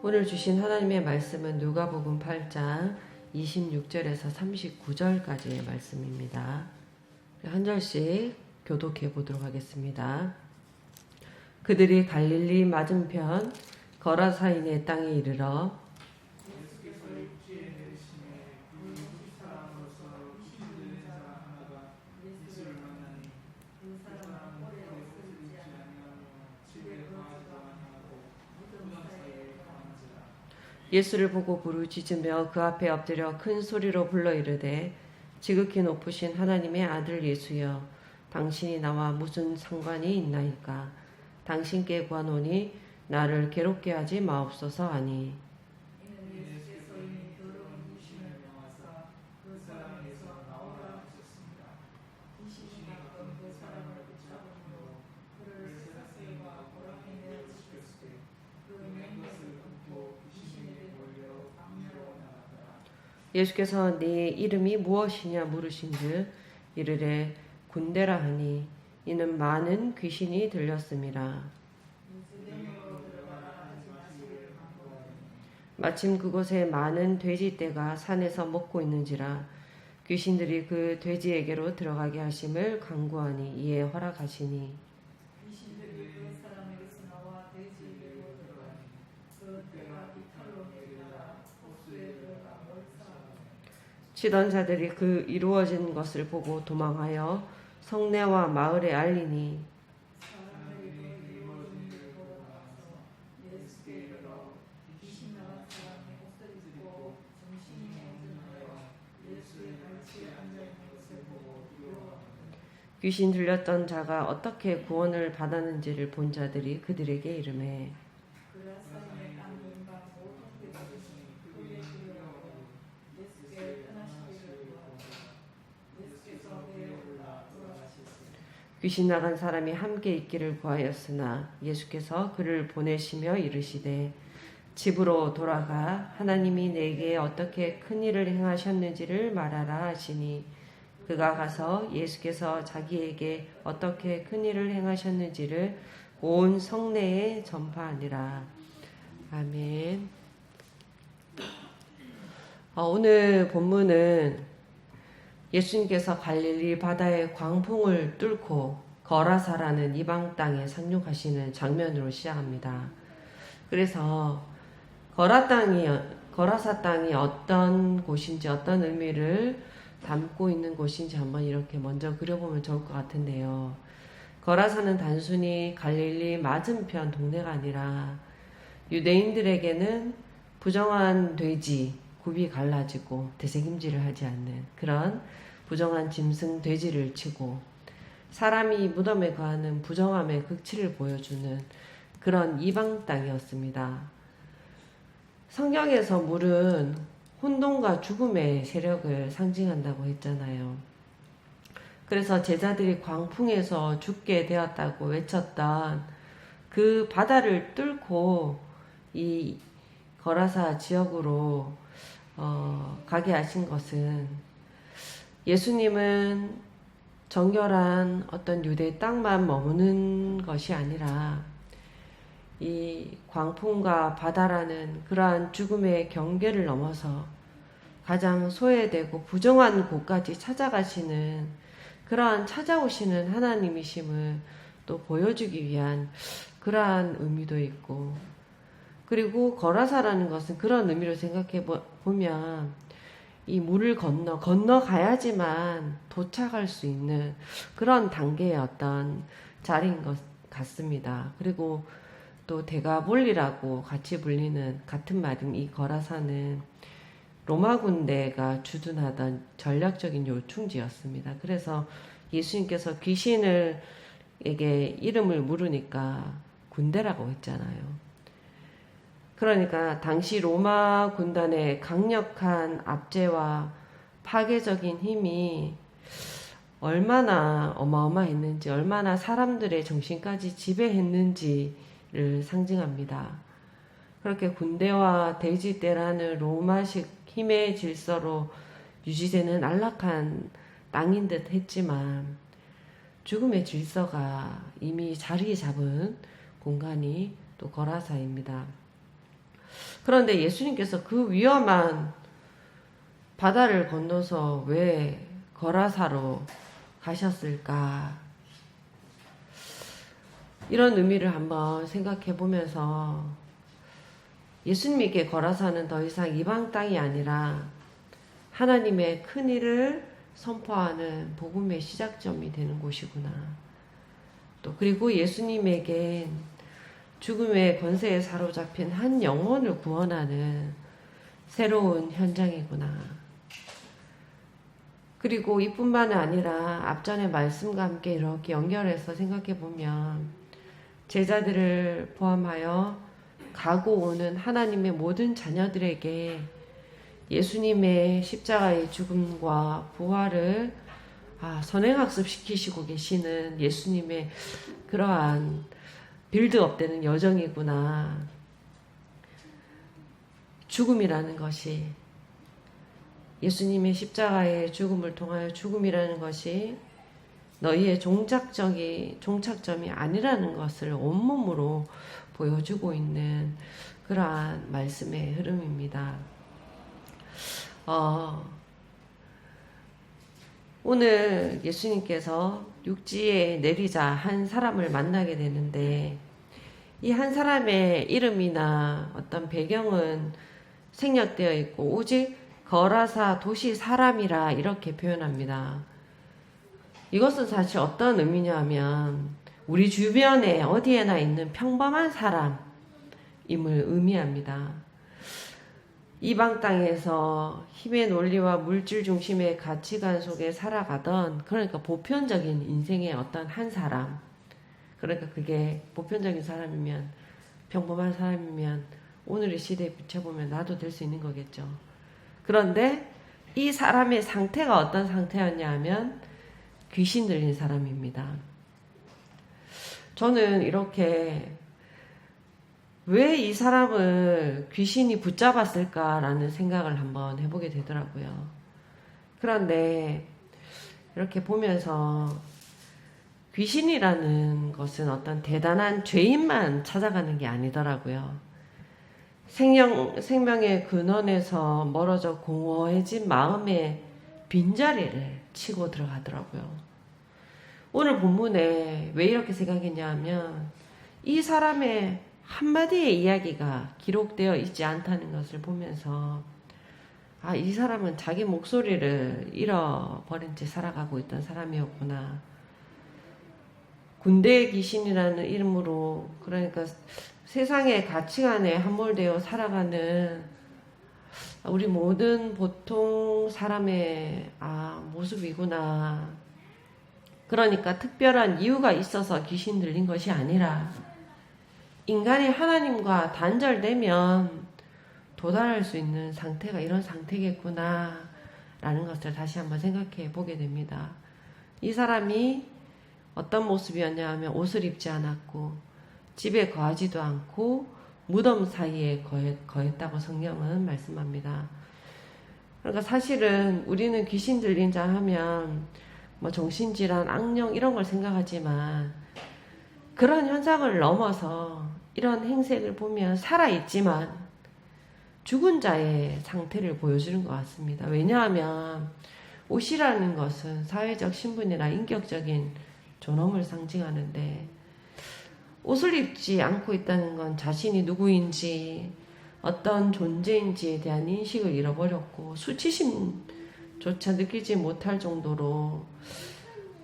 오늘 주신 하나님의 말씀은 누가복음 8장 26절에서 39절까지의 말씀입니다. 한 절씩 교독해 보도록 하겠습니다. 그들이 갈릴리 맞은편 거라사인의 땅에 이르러 예수를 보고 부르짖으며 그 앞에 엎드려 큰 소리로 불러 이르되 지극히 높으신 하나님의 아들 예수여, 당신이 나와 무슨 상관이 있나이까? 당신께 구하노니 나를 괴롭게 하지 마옵소서 하니, 예수께서 네 이름이 무엇이냐 물으신즉 이르되 군대라 하니, 이는 많은 귀신이 들렸음이라. 마침 그곳에 많은 돼지떼가 산에서 먹고 있는지라 귀신들이 그 돼지에게로 들어가게 하심을 간구하니 이에 허락하시니, 치던 자들이 그 이루어진 것을 보고 도망하여 성내와 마을에 알리니, 귀신 들렸던 자가 어떻게 구원을 받았는지를 본 자들이 그들에게 이르매, 귀신 나간 사람이 함께 있기를 구하였으나 예수께서 그를 보내시며 이르시되 집으로 돌아가 하나님이 내게 어떻게 큰 일을 행하셨는지를 말하라 하시니, 그가 가서 예수께서 자기에게 어떻게 큰 일을 행하셨는지를 온 성내에 전파하니라. 아멘. 오늘 본문은 예수님께서 갈릴리 바다의 광풍을 뚫고 거라사라는 이방 땅에 상륙하시는 장면으로 시작합니다. 그래서 거라사 땅이 어떤 곳인지, 어떤 의미를 담고 있는 곳인지 한번 이렇게 먼저 그려보면 좋을 것 같은데요. 거라사는 단순히 갈릴리 맞은편 동네가 아니라 유대인들에게는 부정한 돼지, 굽이 갈라지고 되새김질을 하지 않는 그런 부정한 짐승 돼지를 치고 사람이 무덤에 거하는 부정함의 극치를 보여주는 그런 이방 땅이었습니다. 성경에서 물은 혼돈과 죽음의 세력을 상징한다고 했잖아요. 그래서 제자들이 광풍에서 죽게 되었다고 외쳤던 그 바다를 뚫고 이 거라사 지역으로 가게 하신 것은, 예수님은 정결한 어떤 유대 땅만 머무는 것이 아니라 이 광풍과 바다라는 그러한 죽음의 경계를 넘어서 가장 소외되고 부정한 곳까지 찾아가시는, 그러한 찾아오시는 하나님이심을 또 보여주기 위한 그러한 의미도 있고, 그리고 거라사라는 것은 그런 의미로 생각해 보면 이 물을 건너가야지만 도착할 수 있는 그런 단계의 어떤 자리인 것 같습니다. 그리고 또 데가볼리라고 같이 불리는 같은 말인 이 거라사는 로마 군대가 주둔하던 전략적인 요충지였습니다. 그래서 예수님께서 귀신에게 이름을 물으니까 군대라고 했잖아요. 그러니까 당시 로마 군단의 강력한 압제와 파괴적인 힘이 얼마나 어마어마했는지, 얼마나 사람들의 정신까지 지배했는지를 상징합니다. 그렇게 군대와 돼지떼라는 로마식 힘의 질서로 유지되는 안락한 땅인 듯 했지만 죽음의 질서가 이미 자리 잡은 공간이 또 거라사입니다. 그런데 예수님께서 그 위험한 바다를 건너서 왜 거라사로 가셨을까? 이런 의미를 한번 생각해 보면서 예수님에게 거라사는 더 이상 이방 땅이 아니라 하나님의 큰 일을 선포하는 복음의 시작점이 되는 곳이구나. 또 그리고 예수님에겐 죽음의 권세에 사로잡힌 한 영혼을 구원하는 새로운 현장이구나. 그리고 이뿐만 아니라 앞전의 말씀과 함께 이렇게 연결해서 생각해 보면 제자들을 포함하여 가고 오는 하나님의 모든 자녀들에게 예수님의 십자가의 죽음과 부활을 선행학습시키시고 계시는 예수님의 그러한 빌드업 되는 여정이구나. 죽음이라는 것이, 예수님의 십자가의 죽음을 통하여 죽음이라는 것이 너희의 종착점이 아니라는 것을 온몸으로 보여주고 있는 그러한 말씀의 흐름입니다. 오늘 예수님께서 육지에 내리자 한 사람을 만나게 되는데, 이 한 사람의 이름이나 어떤 배경은 생략되어 있고 오직 거라사 도시 사람이라 이렇게 표현합니다. 이것은 사실 어떤 의미냐 하면 우리 주변에 어디에나 있는 평범한 사람임을 의미합니다. 이방 땅에서 힘의 논리와 물질 중심의 가치관 속에 살아가던, 그러니까 보편적인 인생의 어떤 한 사람, 그러니까 그게 보편적인 사람이면, 평범한 사람이면 오늘의 시대에 비춰보면 나도 될 수 있는 거겠죠. 그런데 이 사람의 상태가 어떤 상태였냐 하면 귀신 들린 사람입니다. 저는 이렇게 왜 이 사람을 귀신이 붙잡았을까라는 생각을 한번 해보게 되더라고요. 그런데 이렇게 보면서 귀신이라는 것은 어떤 대단한 죄인만 찾아가는 게 아니더라고요. 생명의 근원에서 멀어져 공허해진 마음의 빈자리를 치고 들어가더라고요. 오늘 본문에 왜 이렇게 생각했냐 하면 이 사람의 한마디의 이야기가 기록되어 있지 않다는 것을 보면서 이 사람은 자기 목소리를 잃어버린 채 살아가고 있던 사람이었구나. 군대의 귀신이라는 이름으로, 그러니까 세상의 가치관에 함몰되어 살아가는 우리 모든 보통 사람의 모습이구나. 그러니까 특별한 이유가 있어서 귀신 들린 것이 아니라 인간이 하나님과 단절되면 도달할 수 있는 상태가 이런 상태겠구나 라는 것을 다시 한번 생각해 보게 됩니다. 이 사람이 어떤 모습이었냐 하면 옷을 입지 않았고 집에 거하지도 않고 무덤 사이에 거했다고 성경은 말씀합니다. 그러니까 사실은 우리는 귀신 들린 자 하면 정신질환, 악령 이런 걸 생각하지만 그런 현상을 넘어서 이런 행색을 보면 살아있지만 죽은 자의 상태를 보여주는 것 같습니다. 왜냐하면 옷이라는 것은 사회적 신분이나 인격적인 존엄을 상징하는데 옷을 입지 않고 있다는 건 자신이 누구인지 어떤 존재인지에 대한 인식을 잃어버렸고 수치심조차 느끼지 못할 정도로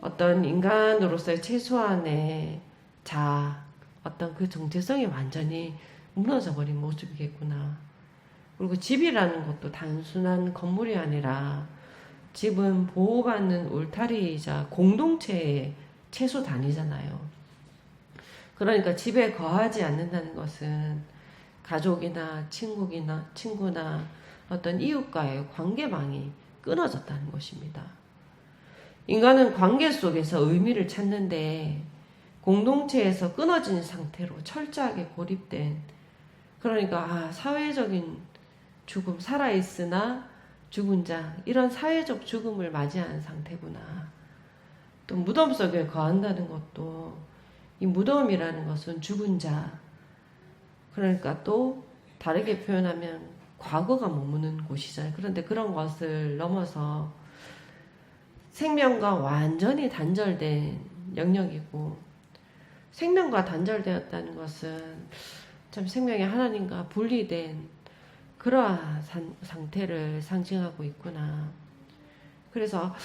어떤 인간으로서의 최소한의 어떤 그 정체성이 완전히 무너져버린 모습이겠구나. 그리고 집이라는 것도 단순한 건물이 아니라 집은 보호받는 울타리이자 공동체의 최소 단위잖아요. 그러니까 집에 거하지 않는다는 것은 가족이나 친구나 어떤 이웃과의 관계망이 끊어졌다는 것입니다. 인간은 관계 속에서 의미를 찾는데 공동체에서 끊어진 상태로 철저하게 고립된, 그러니까 사회적인 죽음, 살아있으나 죽은 자, 이런 사회적 죽음을 맞이하는 상태구나. 또 무덤 속에 거한다는 것도, 이 무덤이라는 것은 죽은 자, 그러니까 또 다르게 표현하면 과거가 머무는 곳이잖아요. 그런데 그런 것을 넘어서 생명과 완전히 단절된 영역이고, 생명과 단절되었다는 것은 참 생명이 하나님과 분리된 그러한 상태를 상징하고 있구나. 그래서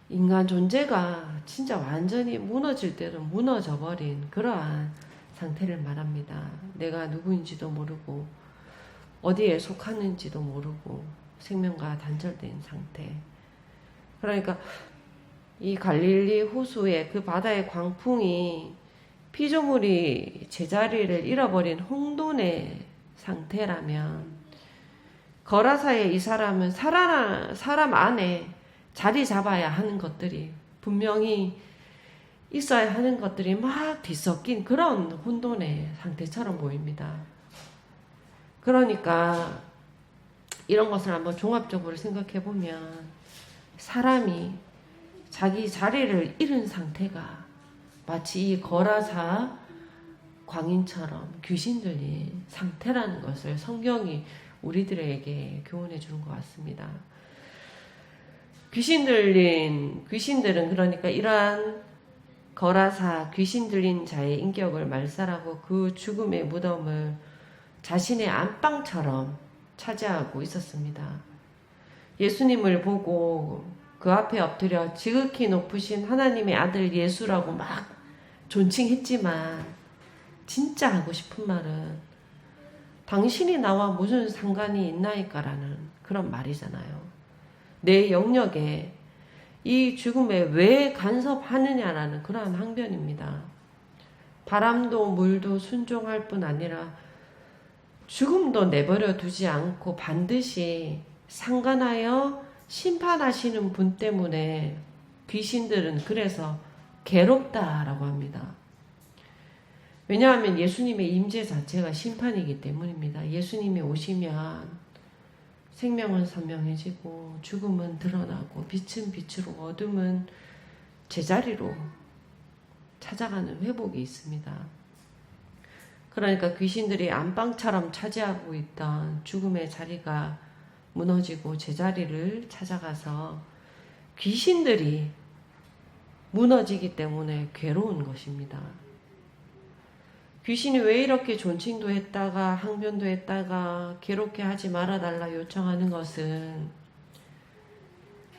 인간 존재가 진짜 완전히 무너질 때도 무너져 버린 그러한 상태를 말합니다. 내가 누구인지도 모르고 어디에 속하는지도 모르고 생명과 단절된 상태. 그러니까 이 갈릴리 호수의 그 바다의 광풍이 피조물이 제자리를 잃어버린 혼돈의 상태라면, 거라사의 이 사람은 사람 안에 자리 잡아야 하는 것들이, 분명히 있어야 하는 것들이 막 뒤섞인 그런 혼돈의 상태처럼 보입니다. 그러니까 이런 것을 한번 종합적으로 생각해 보면, 사람이 자기 자리를 잃은 상태가 마치 이 거라사 광인처럼 귀신 들린 상태라는 것을 성경이 우리들에게 교훈해 주는 것 같습니다. 귀신들은 그러니까 이러한 거라사 귀신 들린 자의 인격을 말살하고 그 죽음의 무덤을 자신의 안방처럼 차지하고 있었습니다. 예수님을 보고 그 앞에 엎드려 지극히 높으신 하나님의 아들 예수라고 막 존칭했지만, 진짜 하고 싶은 말은 당신이 나와 무슨 상관이 있나이까라는 그런 말이잖아요. 내 영역에 이 죽음에 왜 간섭하느냐라는 그러한 항변입니다. 바람도 물도 순종할 뿐 아니라 죽음도 내버려 두지 않고 반드시 상관하여 심판하시는 분 때문에 귀신들은 그래서 괴롭다라고 합니다. 왜냐하면 예수님의 임재 자체가 심판이기 때문입니다. 예수님이 오시면 생명은 선명해지고 죽음은 드러나고 빛은 빛으로 어둠은 제자리로 찾아가는 회복이 있습니다. 그러니까 귀신들이 안방처럼 차지하고 있던 죽음의 자리가 무너지고 제자리를 찾아가서 귀신들이 무너지기 때문에 괴로운 것입니다. 귀신이 왜 이렇게 존칭도 했다가 항변도 했다가 괴롭게 하지 말아달라 요청하는 것은,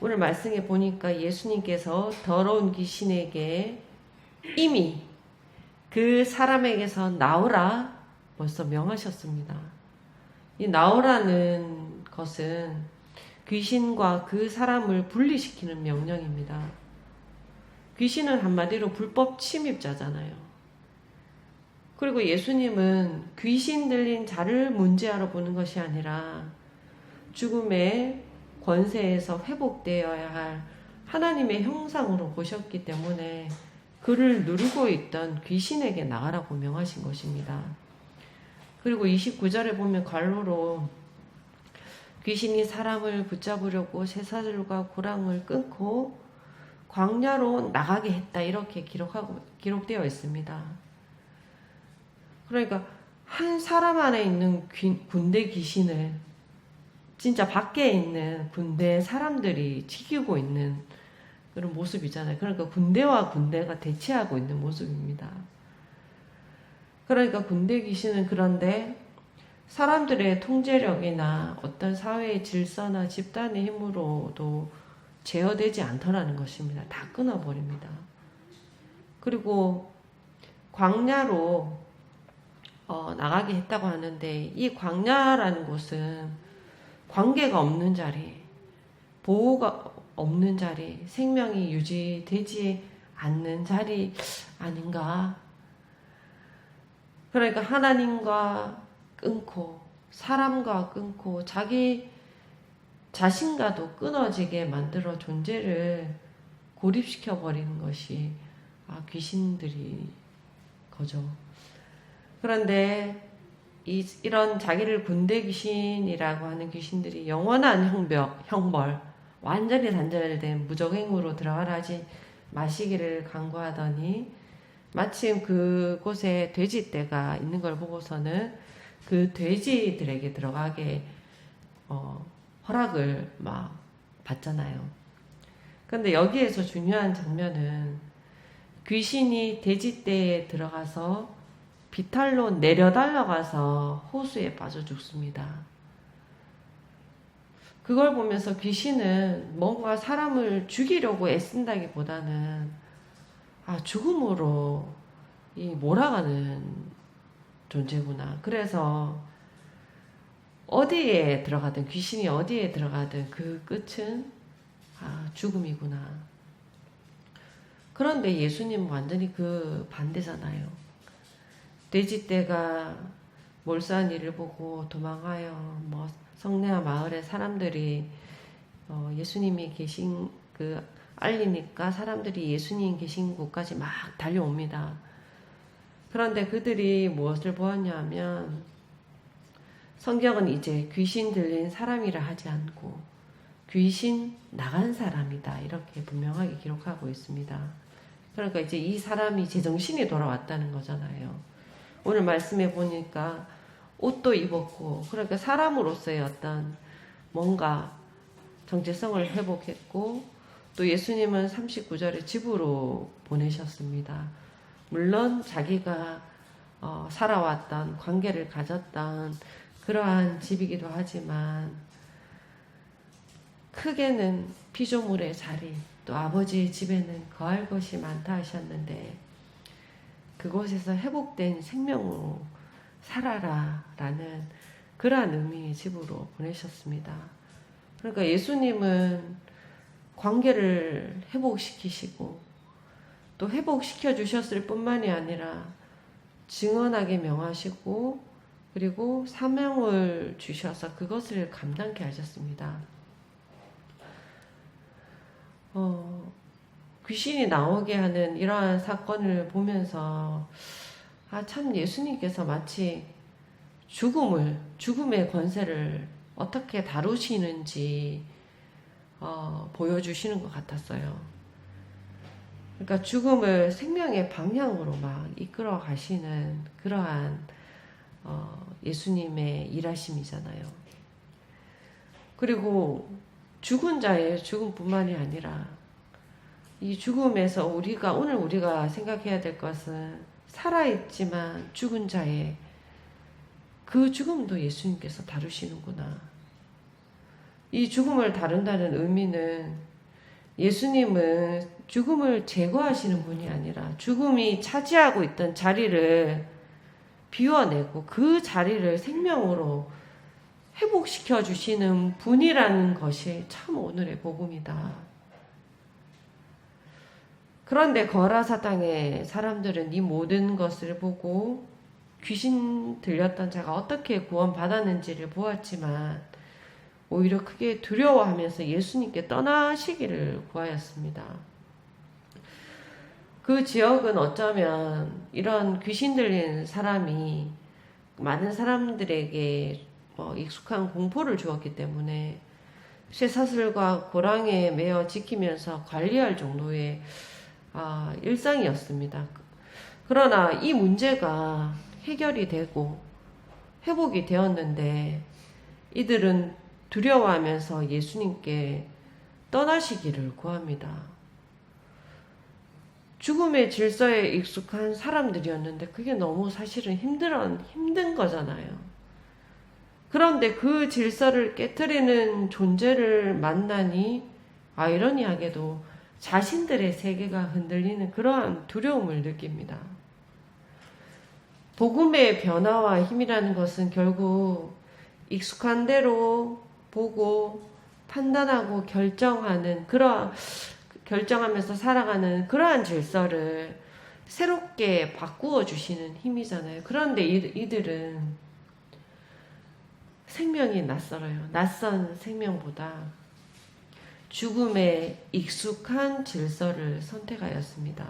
오늘 말씀에 보니까 예수님께서 더러운 귀신에게 이미 그 사람에게서 나오라 벌써 명하셨습니다. 이 나오라는 것은 귀신과 그 사람을 분리시키는 명령입니다. 귀신은 한마디로 불법 침입자잖아요. 그리고 예수님은 귀신 들린 자를 문제하러 보는 것이 아니라 죽음의 권세에서 회복되어야 할 하나님의 형상으로 보셨기 때문에 그를 누르고 있던 귀신에게 나가라고 명하신 것입니다. 그리고 29절에 보면 관로로 귀신이 사람을 붙잡으려고 쇠사슬과 고랑을 끊고 광야로 나가게 했다, 이렇게 기록되어 있습니다. 그러니까 한 사람 안에 있는 군대 귀신을 진짜 밖에 있는 군대 사람들이 지키고 있는 그런 모습이잖아요. 그러니까 군대와 군대가 대치하고 있는 모습입니다. 그러니까 군대 귀신은 그런데 사람들의 통제력이나 어떤 사회의 질서나 집단의 힘으로도 제어되지 않더라는 것입니다. 다 끊어버립니다. 그리고 광야로 나가게 했다고 하는데, 이 광야라는 곳은 관계가 없는 자리, 보호가 없는 자리, 생명이 유지되지 않는 자리 아닌가. 그러니까 하나님과 끊고 사람과 끊고 자기 자신과도 끊어지게 만들어 존재를 고립시켜 버리는 것이 귀신들이 거죠. 그런데 이런 자기를 군대 귀신이라고 하는 귀신들이 영원한 형벌, 완전히 단절된 무적행으로 들어가라 하지 마시기를 간구하더니, 마침 그곳에 돼지떼가 있는 걸 보고서는 그 돼지들에게 들어가게 허락을 막 받잖아요. 근데 여기에서 중요한 장면은 귀신이 돼지떼에 들어가서 비탈로 내려달려가서 호수에 빠져 죽습니다. 그걸 보면서 귀신은 뭔가 사람을 죽이려고 애쓴다기보다는 죽음으로 몰아가는 존재구나. 그래서 어디에 들어가든 귀신이 어디에 들어가든 그 끝은 죽음이구나. 그런데 예수님은 완전히 그 반대잖아요. 돼지떼가 몰수한 일을 보고 도망하여 성내와 마을의 사람들이 예수님이 계신 알리니까 사람들이 예수님 계신 곳까지 막 달려옵니다. 그런데 그들이 무엇을 보았냐 하면 성경은 이제 귀신 들린 사람이라 하지 않고 귀신 나간 사람이다 이렇게 분명하게 기록하고 있습니다. 그러니까 이제 이 사람이 제정신이 돌아왔다는 거잖아요. 오늘 말씀에 보니까 옷도 입었고 그러니까 사람으로서의 어떤 뭔가 정체성을 회복했고 또 예수님은 39절에 집으로 보내셨습니다. 물론 자기가 살아왔던 관계를 가졌던 그러한 집이기도 하지만 크게는 피조물의 자리 또 아버지의 집에는 거할 것이 많다 하셨는데 그곳에서 회복된 생명으로 살아라 라는 그러한 의미의 집으로 보내셨습니다. 그러니까 예수님은 관계를 회복시키시고 또 회복시켜 주셨을 뿐만이 아니라 증언하게 명하시고 그리고 사명을 주셔서 그것을 감당케 하셨습니다. 귀신이 나오게 하는 이러한 사건을 보면서 참 예수님께서 마치 죽음의 권세를 어떻게 다루시는지 보여주시는 것 같았어요. 그러니까 죽음을 생명의 방향으로 막 이끌어 가시는 그러한 예수님의 일하심이잖아요. 그리고 죽은 자의 죽음뿐만이 아니라 이 죽음에서 오늘 우리가 생각해야 될 것은 살아있지만 죽은 자의 그 죽음도 예수님께서 다루시는구나. 이 죽음을 다룬다는 의미는 예수님은 죽음을 제거하시는 분이 아니라 죽음이 차지하고 있던 자리를 비워내고 그 자리를 생명으로 회복시켜 주시는 분이라는 것이 참 오늘의 복음이다. 그런데 거라사 땅의 사람들은 이 모든 것을 보고 귀신 들렸던 자가 어떻게 구원받았는지를 보았지만 오히려 크게 두려워하면서 예수님께 떠나시기를 구하였습니다. 그 지역은 어쩌면 이런 귀신 들린 사람이 많은 사람들에게 익숙한 공포를 주었기 때문에 쇠사슬과 고랑에 매어 지키면서 관리할 정도의 일상이었습니다. 그러나 이 문제가 해결이 되고 회복이 되었는데 이들은 두려워하면서 예수님께 떠나시기를 구합니다. 죽음의 질서에 익숙한 사람들이었는데 그게 너무 사실은 힘든 거잖아요. 그런데 그 질서를 깨트리는 존재를 만나니 아이러니하게도 자신들의 세계가 흔들리는 그러한 두려움을 느낍니다. 복음의 변화와 힘이라는 것은 결국 익숙한 대로 보고 판단하고 결정하면서 살아가는 그러한 질서를 새롭게 바꾸어 주시는 힘이잖아요. 그런데 이들은 생명이 낯설어요. 낯선 생명보다 죽음에 익숙한 질서를 선택하였습니다.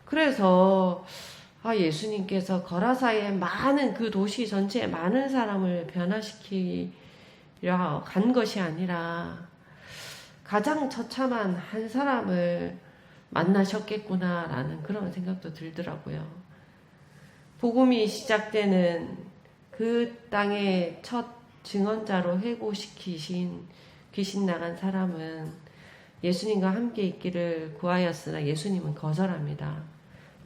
그래서 예수님께서 거라사의 많은 그 도시 전체에 많은 사람을 변화시키려 간 것이 아니라 가장 처참한 한 사람을 만나셨겠구나라는 그런 생각도 들더라고요. 복음이 시작되는 그 땅의 첫 증언자로 회고시키신 귀신 나간 사람은 예수님과 함께 있기를 구하였으나 예수님은 거절합니다.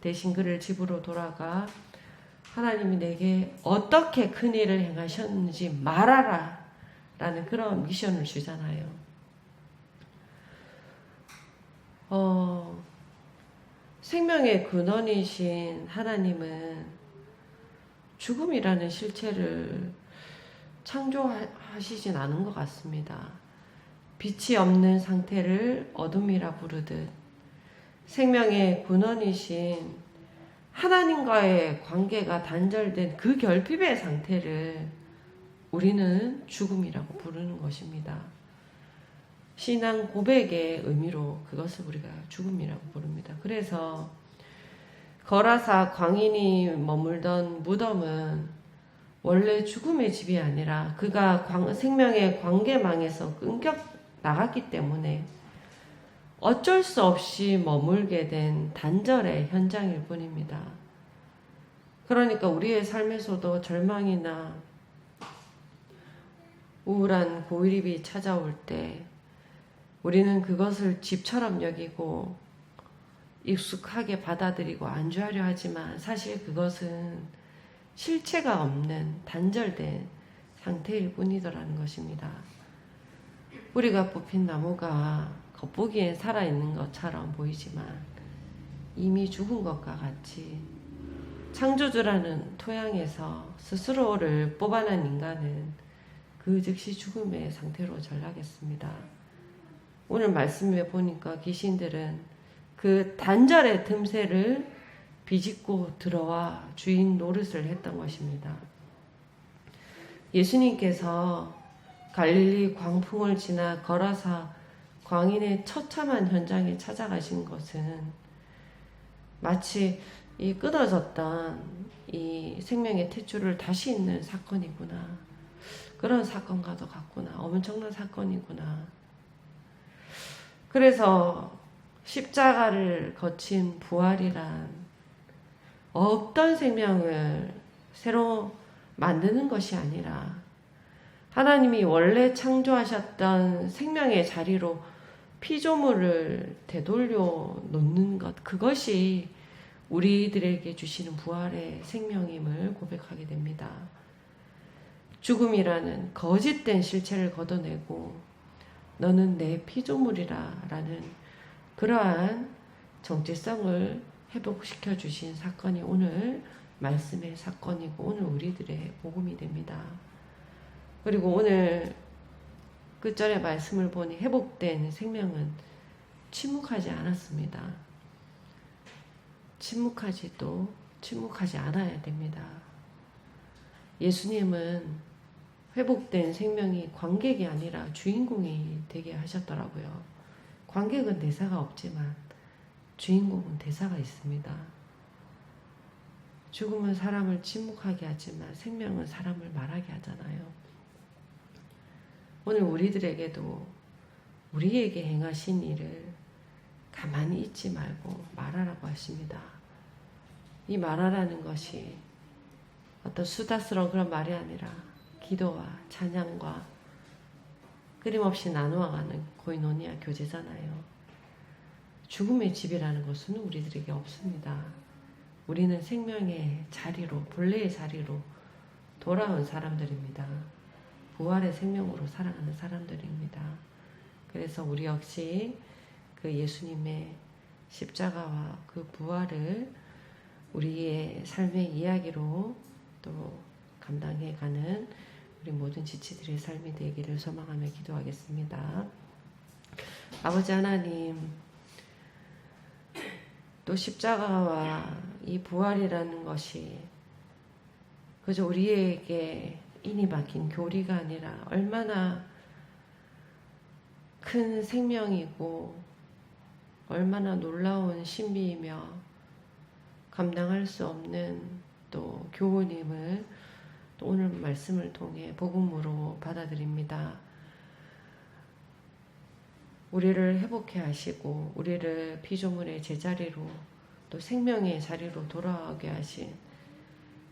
대신 그를 집으로 돌아가 하나님이 내게 어떻게 큰 일을 행하셨는지 말하라 라는 그런 미션을 주잖아요. 생명의 근원이신 하나님은 죽음이라는 실체를 창조하시진 않은 것 같습니다. 빛이 없는 상태를 어둠이라 부르듯 생명의 근원이신 하나님과의 관계가 단절된 그 결핍의 상태를 우리는 죽음이라고 부르는 것입니다. 신앙 고백의 의미로 그것을 우리가 죽음이라고 부릅니다. 그래서 거라사 광인이 머물던 무덤은 원래 죽음의 집이 아니라 그가 생명의 관계망에서 끊겨 나갔기 때문에 어쩔 수 없이 머물게 된 단절의 현장일 뿐입니다. 그러니까 우리의 삶에서도 절망이나 우울한 고립이 찾아올 때 우리는 그것을 집처럼 여기고 익숙하게 받아들이고 안주하려 하지만 사실 그것은 실체가 없는 단절된 상태일 뿐이더라는 것입니다. 뿌리가 뽑힌 나무가 겉보기엔 살아있는 것처럼 보이지만 이미 죽은 것과 같이 창조주라는 토양에서 스스로를 뽑아낸 인간은 그 즉시 죽음의 상태로 전락했습니다. 오늘 말씀에 보니까 귀신들은 그 단절의 틈새를 비집고 들어와 주인 노릇을 했던 것입니다. 예수님께서 갈릴리 광풍을 지나 거라사 광인의 처참한 현장에 찾아가신 것은 마치 이 끊어졌던 이 생명의 탯줄을 다시 잇는 사건이구나. 그런 사건과도 같구나. 엄청난 사건이구나. 그래서 십자가를 거친 부활이란 어떤 생명을 새로 만드는 것이 아니라 하나님이 원래 창조하셨던 생명의 자리로 피조물을 되돌려 놓는 것, 그것이 우리들에게 주시는 부활의 생명임을 고백하게 됩니다. 죽음이라는 거짓된 실체를 걷어내고 너는 내 피조물이라 라는 그러한 정체성을 회복시켜 주신 사건이 오늘 말씀의 사건이고 오늘 우리들의 복음이 됩니다. 그리고 오늘 끝절의 말씀을 보니 회복된 생명은 침묵하지 않았습니다. 침묵하지 않아야 됩니다. 예수님은 회복된 생명이 관객이 아니라 주인공이 되게 하셨더라고요. 관객은 대사가 없지만 주인공은 대사가 있습니다. 죽음은 사람을 침묵하게 하지만 생명은 사람을 말하게 하잖아요. 오늘 우리들에게도 우리에게 행하신 일을 가만히 있지 말고 말하라고 하십니다. 이 말하라는 것이 어떤 수다스러운 그런 말이 아니라 기도와 찬양과 끊임없이 나누어가는 고이노니아 교제잖아요. 죽음의 집이라는 것은 우리들에게 없습니다. 우리는 생명의 자리로, 본래의 자리로 돌아온 사람들입니다. 부활의 생명으로 살아가는 사람들입니다. 그래서 우리 역시 그 예수님의 십자가와 그 부활을 우리의 삶의 이야기로 또 감당해가는 우리 모든 지치들의 삶이 되기를 소망하며 기도하겠습니다. 아버지 하나님, 또 십자가와 이 부활이라는 것이 그저 우리에게 인이 박힌 교리가 아니라 얼마나 큰 생명이고 얼마나 놀라운 신비이며 감당할 수 없는 또 교훈임을 또 오늘 말씀을 통해 복음으로 받아들입니다. 우리를 회복해 하시고 우리를 피조물의 제자리로 또 생명의 자리로 돌아오게 하신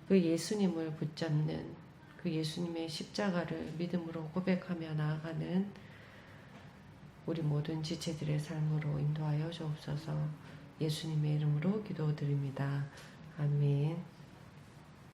그 예수님을 붙잡는 그 예수님의 십자가를 믿음으로 고백하며 나아가는 우리 모든 지체들의 삶으로 인도하여 주옵소서. 예수님의 이름으로 기도드립니다. 아멘.